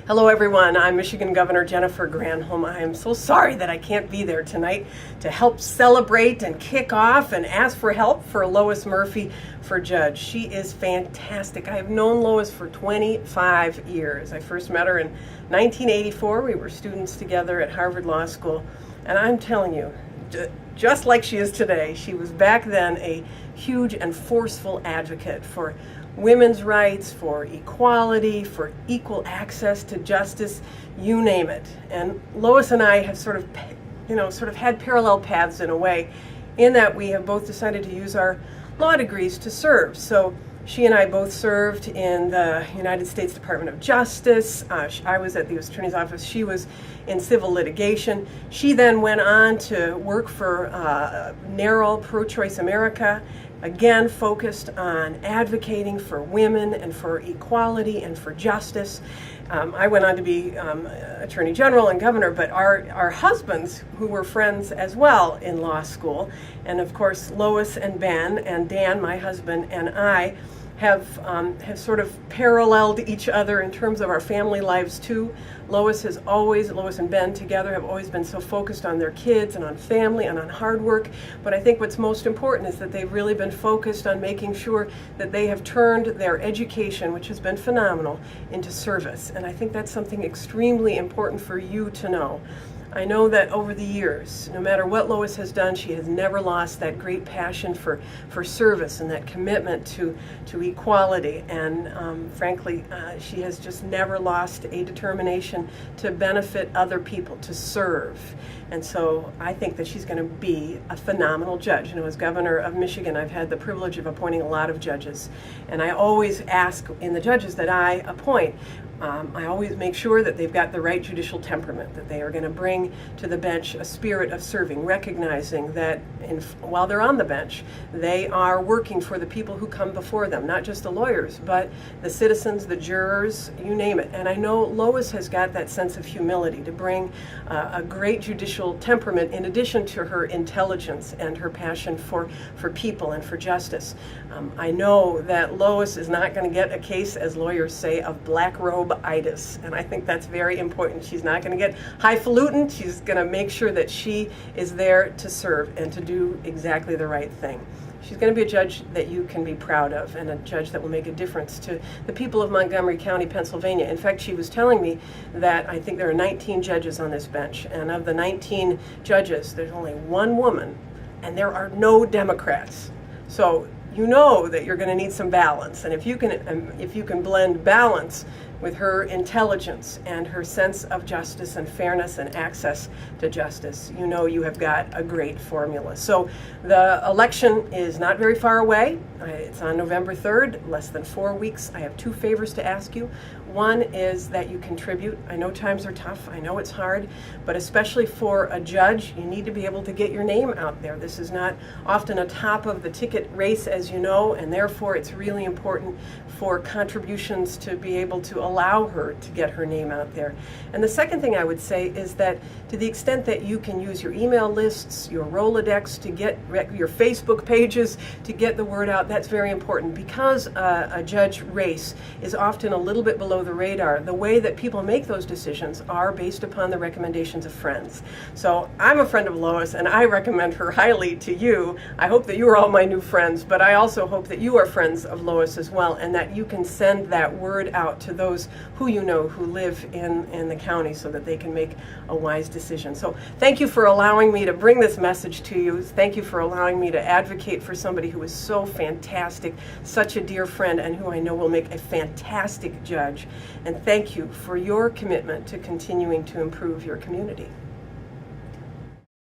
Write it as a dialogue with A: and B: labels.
A: Hello everyone, I'm Michigan Governor Jennifer Granholm. I am so sorry that I can't be there tonight to help celebrate and kick off and ask for help for Lois Murphy for judge. She is fantastic. I have known Lois for 25 years. I first met her in 1984. We were students together at Harvard Law School, and I'm telling you, just like she is today, she was back then a huge and forceful advocate for women's rights, for equality, for equal access to justice, you name it. And Lois and I have sort of had parallel paths in a way, in that we have both decided to use our law degrees to serve. So she and I both served in the United States Department of Justice. I was at the U.S. Attorney's Office. She was in civil litigation. She then went on to work for NARAL, Pro-Choice America, again focused on advocating for women and for equality and for justice. I went on to be Attorney General and Governor, but our husbands, who were friends as well in law school, and of course Lois and Ben and Dan, my husband, and I have sort of paralleled each other in terms of our family lives too. Lois and Ben together have always been so focused on their kids and on family and on hard work. But I think what's most important is that they've really been focused on making sure that they have turned their education, which has been phenomenal, into service. And I think that's something extremely important for you to know. I know that over the years, no matter what Lois has done, she has never lost that great passion for service and that commitment to equality. And frankly, she has just never lost a determination to benefit other people, to serve. And so I think that she's going to be a phenomenal judge. You know, as governor of Michigan, I've had the privilege of appointing a lot of judges. And I always ask in the judges that I appoint, I always make sure that they've got the right judicial temperament, that they are going to bring to the bench a spirit of serving, recognizing that while they're on the bench, they are working for the people who come before them, not just the lawyers, but the citizens, the jurors, you name it. And I know Lois has got that sense of humility to bring a great judicial temperament in addition to her intelligence and her passion for people and for justice. I know that Lois is not going to get a case, as lawyers say, of black robe-itis, and I think that's very important. She's not going to get highfalutin. She's going to make sure that she is there to serve and to do exactly the right thing. She's going to be a judge that you can be proud of, and a judge that will make a difference to the people of Montgomery County, Pennsylvania. In fact, she was telling me that I think there are 19 judges on this bench, and of the 19 judges, there's only one woman, and there are no Democrats. So you know that you're going to need some balance, and if you can blend balance with her intelligence and her sense of justice and fairness and access to justice, you know you have got a great formula. So the election is not very far away. It's on November 3rd, less than 4 weeks. I have two favors to ask you. One is that you contribute. I know times are tough. I know it's hard, but especially for a judge, you need to be able to get your name out there. This is not often a top of the ticket race, as you know, and therefore it's really important for contributions to be able to allow her to get her name out there. And the second thing I would say is that to the extent that you can use your email lists, your Rolodex, to get your Facebook pages, to get the word out, that's very important, because a judge race is often a little bit below the radar. The way that people make those decisions are based upon the recommendations of friends. So I'm a friend of Lois, and I recommend her highly to you. I hope that you are all my new friends, but I also hope that you are friends of Lois as well, and that you can send that word out to those who you know who live in the county, so that they can make a wise decision. So thank you for allowing me to bring this message to you. Thank you for allowing me to advocate for somebody who is so fantastic, such a dear friend, and who I know will make a fantastic judge. And thank you for your commitment to continuing to improve your community.